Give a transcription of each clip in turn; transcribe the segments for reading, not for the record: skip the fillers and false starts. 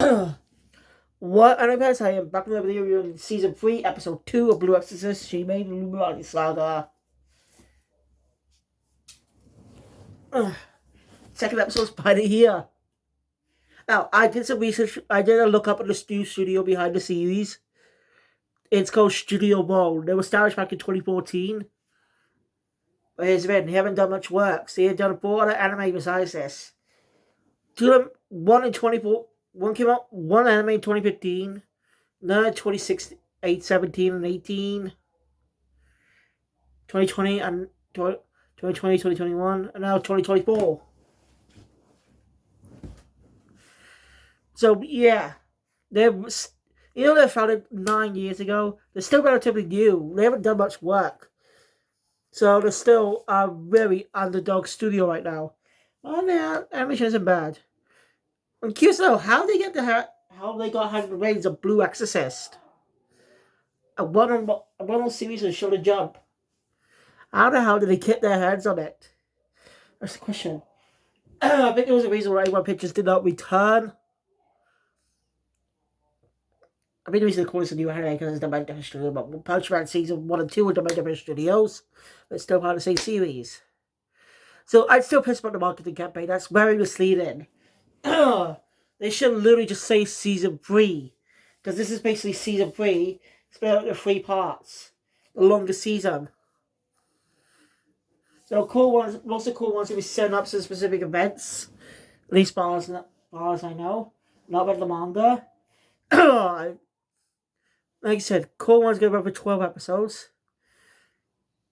What anime guys, I am back with a video reviewing season 3, episode 2 of Blue Exorcist, Shimane, Illuminati Saga. Second episode's finally here. Now, I did some research, I did a look up at the new studio behind the series. It's called Studio Bowl. They were established back in 2014. But here's the thing, they haven't done much work. So they have done 4 other anime besides this. Two of them, one in 24, one came out, one anime in 2015, another 2016, 17 and 18. 2020 and 2020, 2021, and now 2024. So yeah, they're they're founded 9 years ago. They're still relatively new. They haven't done much work, so they're still a very underdog studio right now. Well, their animation isn't bad. I'm curious though, how they got 100 ratings of Blue Exorcist, a one-on series of Show the Jump. How the hell did they get their hands on it? That's the question. I think there was a reason why A1 Pictures did not return. I think the reason they call this a new anime because it's the main different studio, but Punch Man season 1 and 2 were the main different studios, but it's still part of the same series. So I'd still piss about the marketing campaign. That's very misleading. They should literally just say season 3, because this is basically season 3 split out into 3 parts. The longest season. So most of the cool ones will be setting up some specific events. At least as far as I know. Not read the manga. Like I said, cool one's going to run for 12 episodes.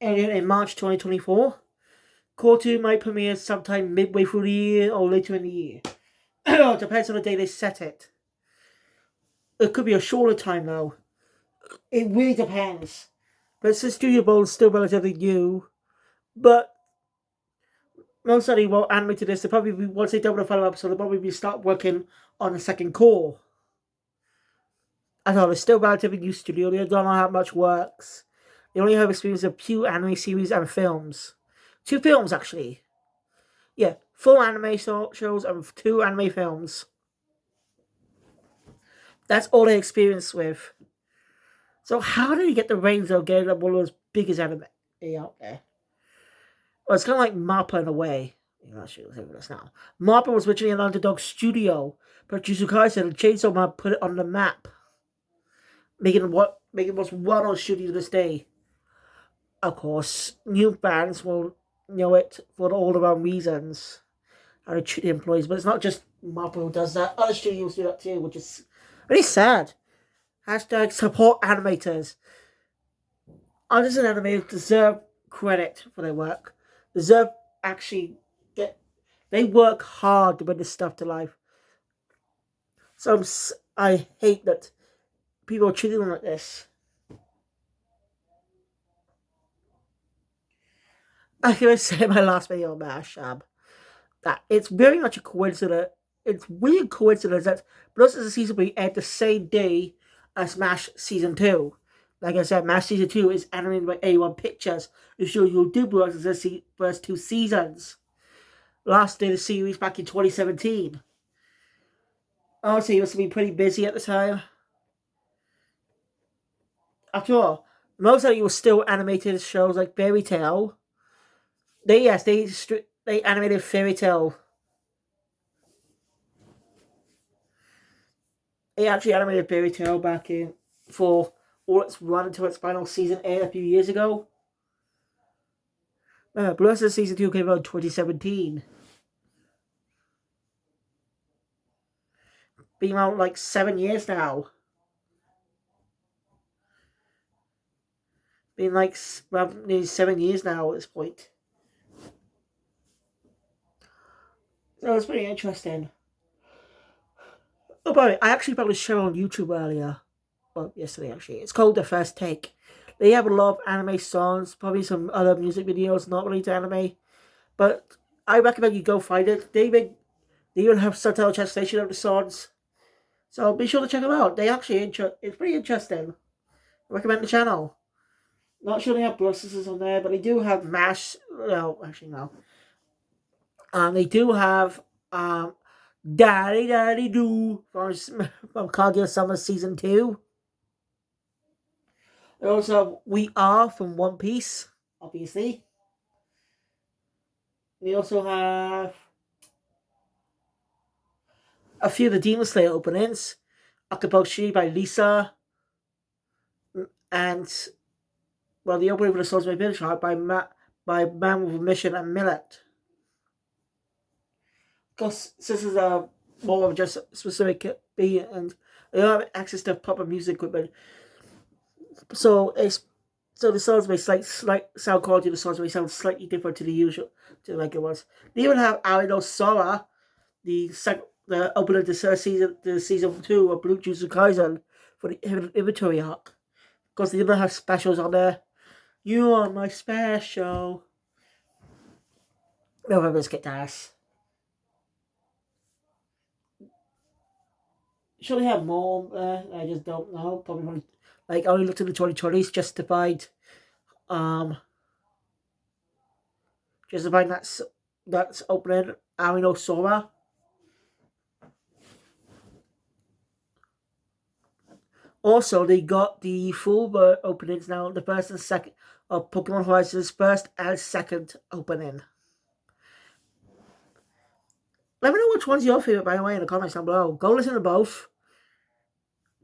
And in March 2024. Core 2 might premiere sometime midway through the year or later in the year. It depends on the day they set it. It could be a shorter time though. It really depends. But since Studio Bowl is still relatively new, but most likely won't animate to this. They'll probably be, once they double the final episode, they'll probably start working on the second core. I know it's still relatively new studio. They don't know how much works. They only have experience of few anime series and films. 2 films actually. Yeah, full anime shows and 2 anime films. That's all they experience with. So how did he get the reins of getting one of those biggest anime out there? Well, it's kind of like Mappa in a way. I'm not sure what's this now. Mappa was originally an underdog studio, but Jujutsu Kaisen and Chainsaw Man put it on the map, making it most well-known studio to this day. Of course, new fans will know it for all the wrong reasons. How to treat the employees, but it's not just Mappa who does that. Other studios do that too, which is really sad. Hashtag support animators. Artists and animators deserve credit for their work. Deserve actually they work hard to bring this stuff to life. So I hate that people are treating them like this. I can say in my last video on Mashab that it's very much a coincidence. It's weird coincidence that Bloods is a season 3 at the same day as MASH season 2. Like I said, MASH season 2 is animated by A1 Pictures, who show you do Blue as the first 2 seasons. Last day of the series back in 2017. Honestly, he must have been pretty busy at the time. After all, most of you were still animated shows like Fairy Tail. They animated Fairy Tail. They actually animated Fairy Tail back in for all its run until its final season aired a few years ago. Blue Exorcist season 2 came out in 2017. Been out like 7 years now. Been like nearly 7 years now at this point. So it's pretty interesting. Oh, by the way, I actually published a show on YouTube earlier. Well, yesterday actually. It's called The First Take. They have a lot of anime songs, probably some other music videos not related to anime. But I recommend you go find it. They even have subtitle translation of the songs. So be sure to check them out. They actually it's pretty interesting. I recommend the channel. Not sure they have processes on there, but they do have MASH. No, actually no. They do have Daddy Daddy Do from Kaguya Summer Season 2. We also have We Are from One Piece, obviously. We also have a few of the Demon Slayer openings. Akaboshi by Lisa. And, well, the opening for the Swordsman Village Heart by Man with a Mission and Millet. Because this is a more of just specific beat, and they don't have access to proper music equipment. So the songs may slight sound quality of the songs may sound slightly different to the usual to like it was. They even have Arino Sora, the opener to season 2 of Blue Jujutsu Kaisen for the inventory arc. Because they didn't have specials on there. You are my special. No, this kicked ass. Should they have more? I just don't know. Probably only, I only looked at the 2020s justified that's opening Arino Sora. Also, they got the full openings now, the first and second of Pokemon Horizons first and second opening. Let me know which one's your favorite, by the way, in the comments down below. Go listen to both.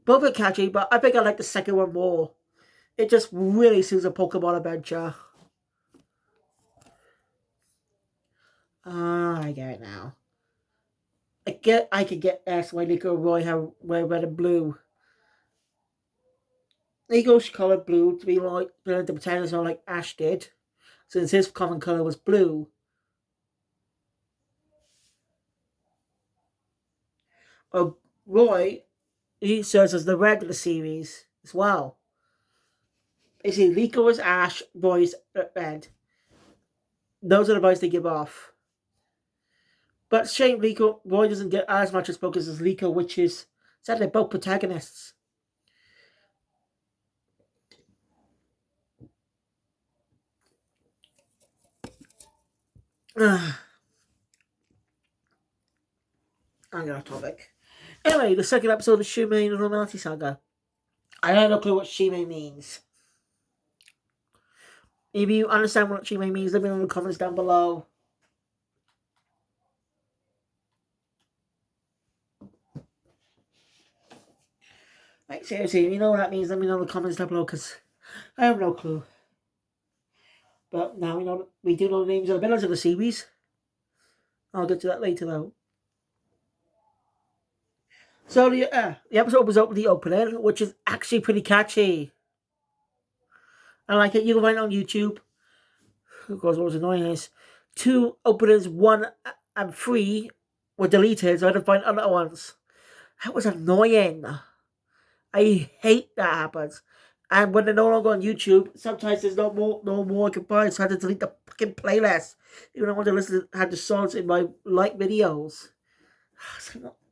Both are catchy, but I think I like the second one more. It just really suits a Pokemon adventure. I get it now. I could get S why Nico and Roy have wear red and blue. Nico's colored blue to be like to pretend it's not like Ash did, since his common color was blue. Roy, he serves as the red of the series as well. You see, Nico is Ash, Roy is red. Those are the vibes they give off. But shame Roy doesn't get as much as focus as Liko, which is sadly both protagonists. I'm going off topic. Anyway, the second episode of Shimane and Illuminati Saga. I have no clue what Shimane means. If you understand what Shimane means, let me know in the comments down below. Like, seriously, if you know what that means, let me know in the comments down below, because I have no clue. But now we do know the names of the villains of the series. I'll get to that later, though. So the episode was the opening, which is actually pretty catchy. I like it. You can find it on YouTube. Of course, what was annoying is 2 openings, 1 and 3 were deleted, so I had to find other ones. That was annoying. I hate that happens. And when they're no longer on YouTube, sometimes there's no more I can find, so I had to delete the fucking playlist. Even though I want to listen to the songs in my like videos.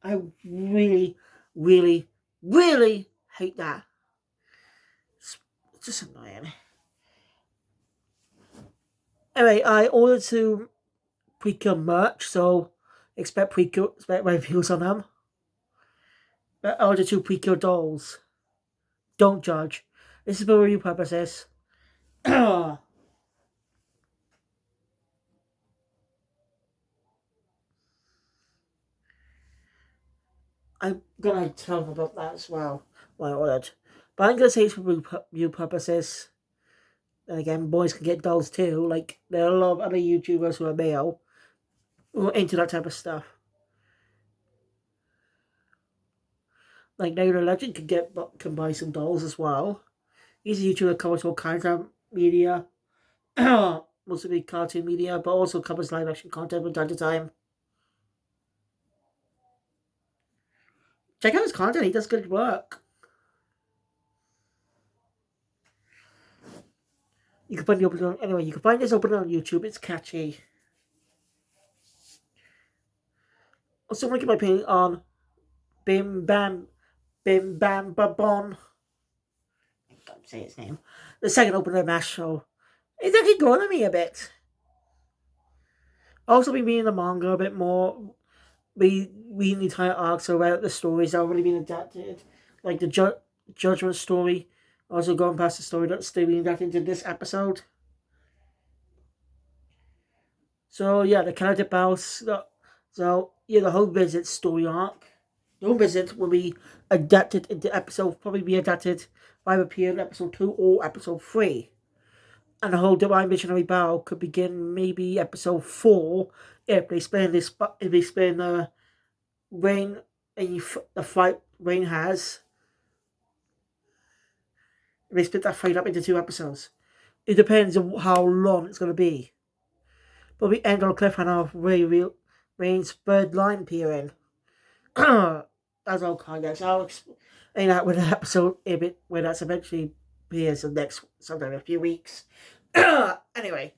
I really, really, really hate that. It's just annoying. Anyway, I ordered 2 pre-kill merch, so expect reviews on them. I ordered 2 pre-kill dolls. Don't judge. This is for review purposes. I'm gonna tell them about that as well. What I ordered. But I'm gonna say it's for review purposes. And again, boys can get dolls too. Like, there are a lot of other YouTubers who are male who are into that type of stuff. Like, Nader Legend can buy some dolls as well. He's a YouTuber that covers all kinds of media. Mostly cartoon media, but also covers live action content from time to time. Check out his content, he does good work. You can find the opening anyway, you can find this opening on YouTube, it's catchy. Also, I'm going to give my opinion on Bim Bam Babon. I can't say his name. The second opener of Mash Show. It's actually growing on me a bit. Also been reading the manga a bit more. reading the entire arcs about the stories that have already been adapted, like the Judgment story. Also going past the story that's still being adapted into this episode. So yeah, the character battles. So yeah, the home visit story arc. The home visit will be adapted into episode. Probably be adapted by the period episode 2 or episode 3. And the whole Divine Missionary Battle could begin maybe episode 4 if they spend this. If they spend Rain the fight Rain has. If they split that fight up into 2 episodes. It depends on how long it's going to be. But we end on a cliffhanger of Rain's third line appearing. As all context, I'll explain that with an episode when that's eventually appears in next sometime in a few weeks. Anyway,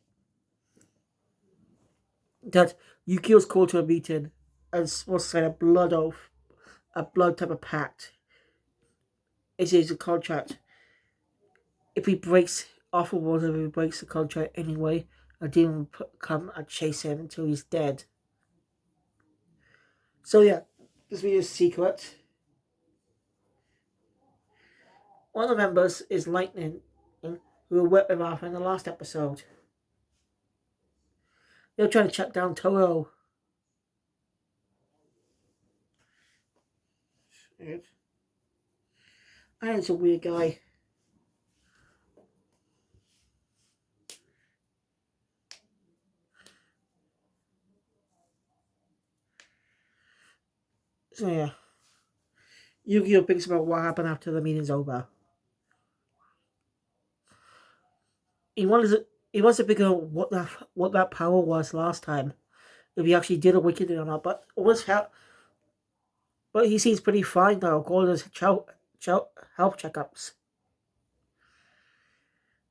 that Yukio's called to a meeting as was sign a blood oath, a blood type of pact. It is a contract. If he breaks off of water, if he breaks the contract anyway, a demon will come and chase him until he's dead. So yeah, this video is secret. One of the members is Lightning, who were worked with Arthur in the last episode. They were trying to track down Toro. And it's a weird guy. So yeah, Yu-Gi-Oh thinks about what happened after the meeting's over. He wants to figure out what that power was last time, if he actually did a wicked thing or not. But he seems pretty fine now, according to his health checkups.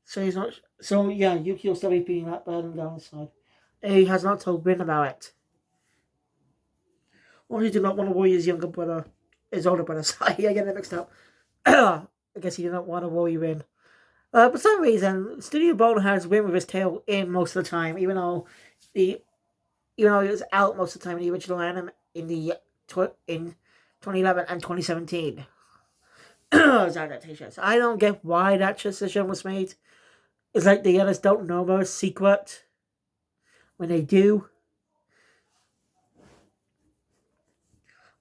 So he's not. So yeah, Yu-Gi-Oh still be feeling that burden down his side. And he has not told Rin about it. Or he did not want to worry his older brother. Sorry, I get it mixed up. I guess he did not want to worry Rin. For some reason, Studio Bone has Rin with his tail in most of the time, even though he was out most of the time in the original anime in 2011 and 2017. Adaptations. I don't get why that decision was made. It's like the others don't know about a secret when they do.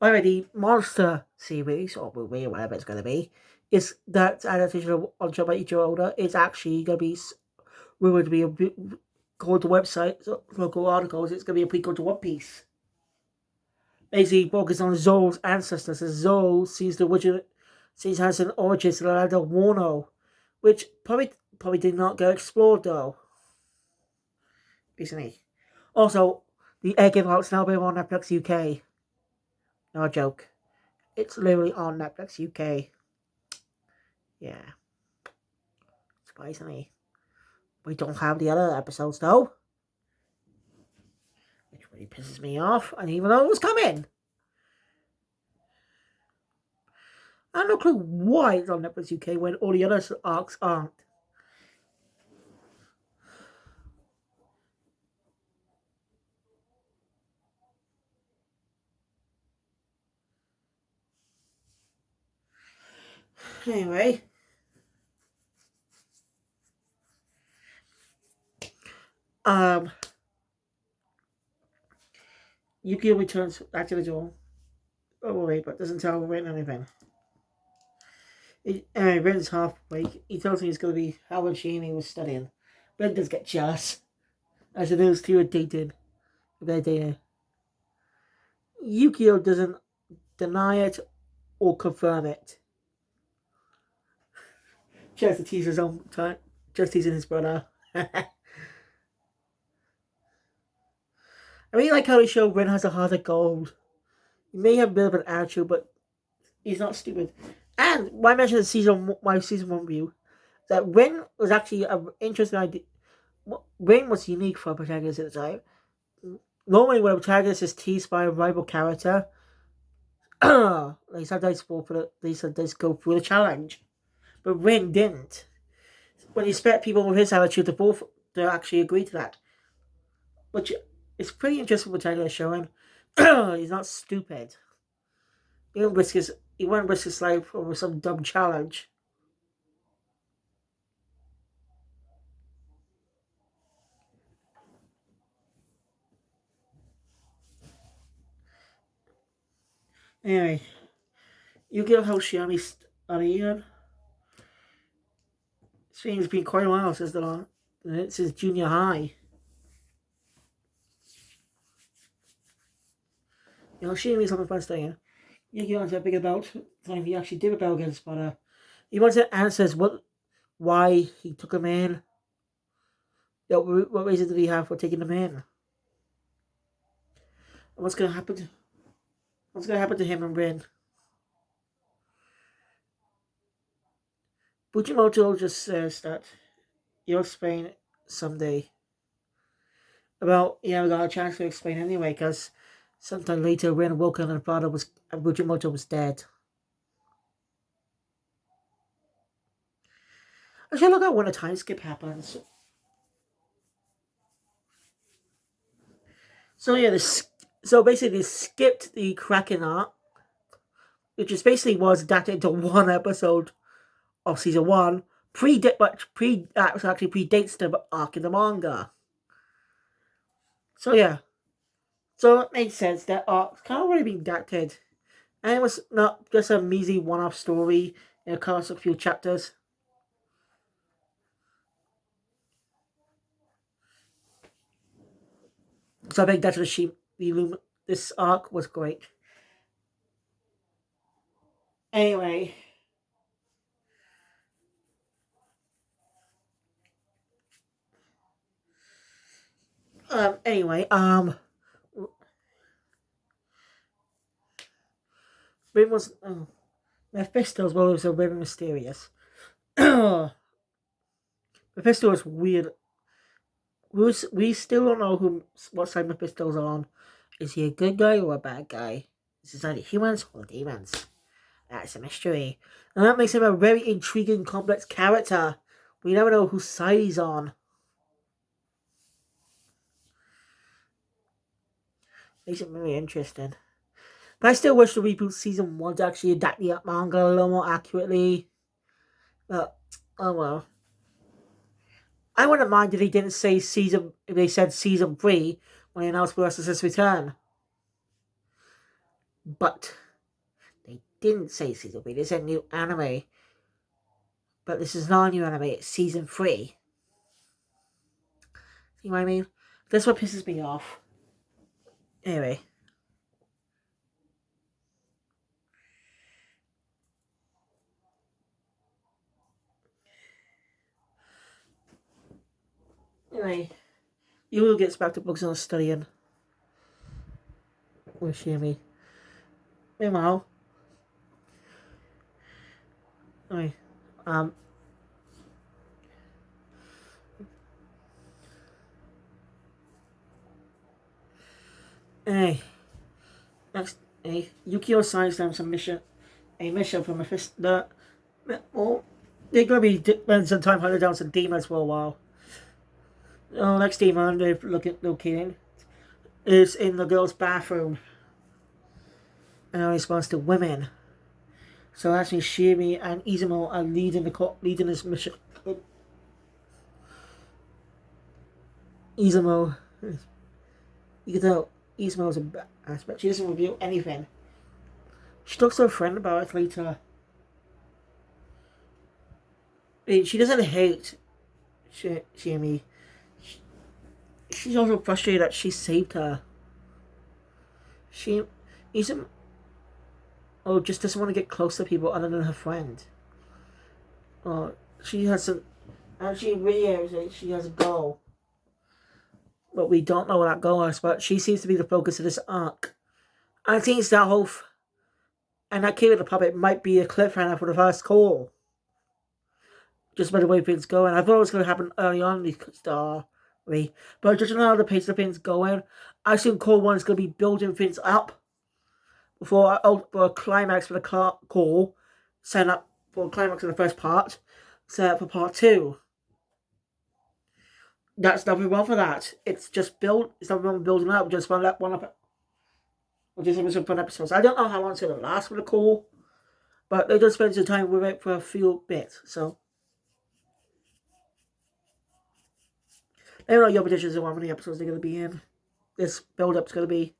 Already, Monster series, or movie, or whatever it's going to be, is that adaptation of On Job by Ichiro Oda is actually going to be rumored to be called to website, local articles, it's going to be a prequel to One Piece. Basically, focused on Zoro's ancestors, as Zoro has an origin to the land of Wano, which probably did not get explored though. Recently. Also, the Egg Impulse now being on Netflix UK. No joke. It's literally on Netflix UK. Yeah. Surprisingly. We don't have the other episodes though. Which really pisses me off. And even though it was coming. I have no clue why it's on Netflix UK when all the other arcs aren't. Anyway. Yukio returns back to the door. Oh wait, but doesn't tell Rin anything. Rin's half awake. He tells me he's going to be how much Shimane was studying. Rin does get jealous. As it is, two are dating. They're dating. Yukio doesn't deny it or confirm it. Just to tease his own time. Just teasing his brother. I really like how they show Rin has a heart of gold. He may have a bit of an attitude, but he's not stupid. And why I mentioned my season 1 view, that Rin was actually an interesting idea. Rin was unique for a protagonist at the time. Normally, when a protagonist is teased by a rival character, they sometimes go through the challenge. But Rin didn't. When you expect people with his attitude to actually agree to that. Which is pretty interesting protagonist showing. He's not stupid. He won't risk his life over some dumb challenge. Anyway, you get how Shiami's studying. It's been quite a while since junior high. You know, Shiami's on the first thing. You get onto a big about time he actually did rebel against, but he wants to answers why he took him in. You know, what reason did he have for taking him in? And what's gonna happen? What's gonna happen to him and Rin? Fujimoto just says that he'll explain someday. About we got a chance to explain anyway, because sometime later Rin woke up and Fujimoto was dead. Actually, look at when a time skip happens. So yeah, so basically they skipped the Kraken arc, which is basically was adapted into one episode of season 1. That actually predates the arc in the manga. So yeah, so it makes sense that arc's kind of already been adapted, and it was not just a measly one-off story in a course of a few chapters. So I think that's this arc was great. Anyway, anyway, Rin was Mephisto's well was very mysterious. Mephisto is weird. We still don't know what side Mephisto's on. Is he a good guy or a bad guy? Is he either humans or demons? That's a mystery. And that makes him a very intriguing, complex character. We never know whose side he's on. Makes it very interesting. But I still wish the reboot season 1 to actually adapt the manga a little more accurately. But, oh well. I wouldn't mind if they didn't say if they said season 3 when they announced Exorcist's return. But they didn't say season 3, they said new anime. But this is not a new anime, it's season 3. See what I mean? That's what pisses me off. Anyway. Yulu gets back to books and studying with Shimi. Meanwhile, anyway, next, Yukio assigns them a mission from Mephisto. Well, they're gonna be spending some time hunting down some demons for a while. Next demon they're locating is in the girl's bathroom, and in response to women. So that's means Shimi and Izumo are leading this mission. Izumo, you can tell Izumo's a badass, but she doesn't reveal anything. She talks to her friend about it later. She doesn't hate Shimi. She's also frustrated that she saved her. She Izumo just doesn't want to get close to people other than her friend. She has she reiterates she has a goal. But we don't know what that goal is, but she seems to be the focus of this arc. I think it's that and that kid with the puppet might be a cliffhanger for the first call. Just by the way things go, and I thought it was going to happen early on in the story. But just how the pace of things going, I assume Call 1 is going to be building things up for a climax for the call, set up for a climax in the first part, set up for part 2. That's nothing wrong for that. It's just it's nothing wrong with building up, just one up. which is some fun episodes. I don't know how long it's going to last with the call, but they just spend some time with it for a few bits. So, I don't know your predictions of how many episodes they're going to be in. This build-up's going to be.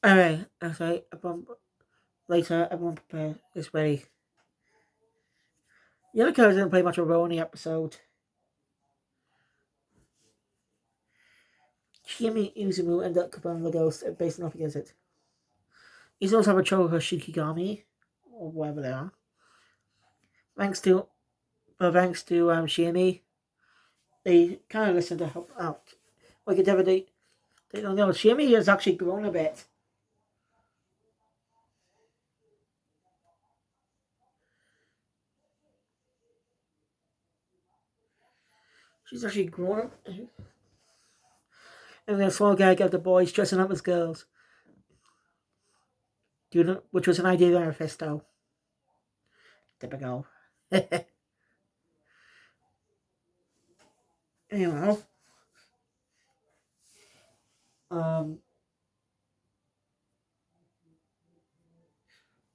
Alright, okay, later, everyone prepare, is ready. The other characters didn't play much of a role in the episode. Shimane Izumu ended up confirming the ghost based off against it. He's also have a trouble with Shikigami, or whatever they are. Thanks to Shimane, they kind of listened to help out. Like, they don't know. Shimane has actually grown a bit. She's actually grown up. And then a small guy got the boys dressing up as girls. Which was an idea of Manifesto. Typical. Anyway.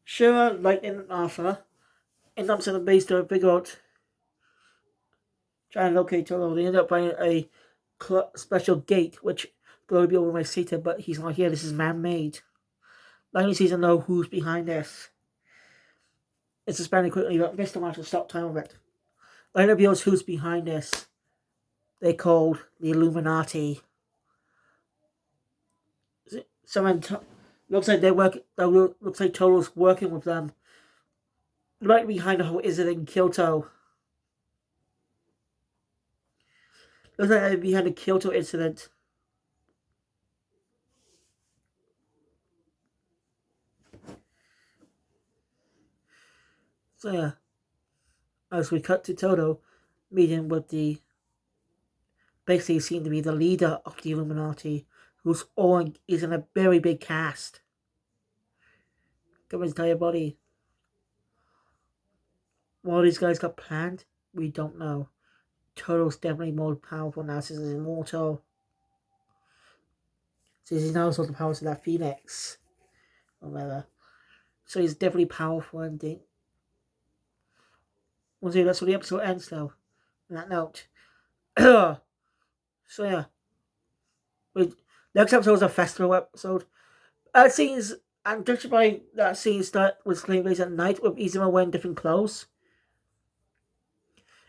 Shira, Lightning, and Arthur end up in the base to figure out, trying to locate Toro. They end up finding a special gate, which going to be over my Satan, but he's not here. This is man-made. Lightning sees to know who's behind this. It's suspended quickly, but Mr. March will stop time of it. Lightning reveals who's behind this. They're called the Illuminati. Someone looks like looks like Toro's working with them. Right behind the whole incident in Kyoto. Looks like they're behind the Kyoto incident. So yeah, as we cut to Toto meeting with the basically seen to be the leader of the Illuminati, who's is in a very big cast. Got his entire body. What these guys got planned, we don't know. Toto's definitely more powerful now since he's immortal. Since he knows all the powers of that Phoenix. Or whatever. So he's definitely powerful and We'll see, that's where the episode ends though. On that note. So yeah. Next episode is a festival episode. I'm judged by that scene that was taking place at night with Izumo wearing different clothes.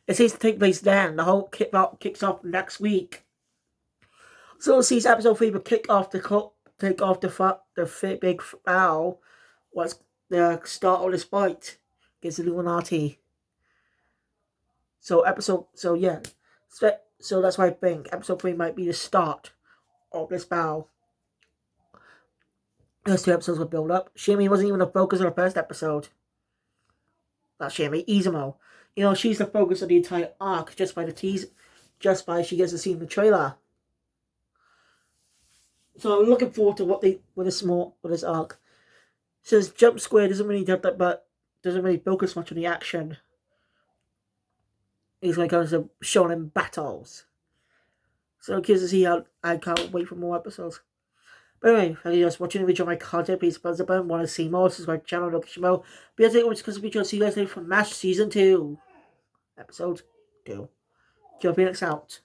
It seems to take place then. The whole kicks off next week. So it sees episode 3 will kick off the big foul. What's the start of this fight against the Illuminati. So yeah. So that's why I think episode 3 might be the start of this battle. Those 2 episodes will build up. Shimane wasn't even the focus of the first episode. Not Shimane, Izumo. She's the focus of the entire arc just by she gets to see in the trailer. So I'm looking forward to with this arc. Since Jump Square doesn't really focus much on the action. It's when it comes to shonen battles. So I'm curious to see how I can't wait for more episodes. But anyway, thank you guys for watching. If you enjoy my content, please thumbs up button. Want to see more? Subscribe to the channel. Look at Shimane. Be able to watch because we see you guys later for MASH Season 2. Episode 2. Kill Phoenix out.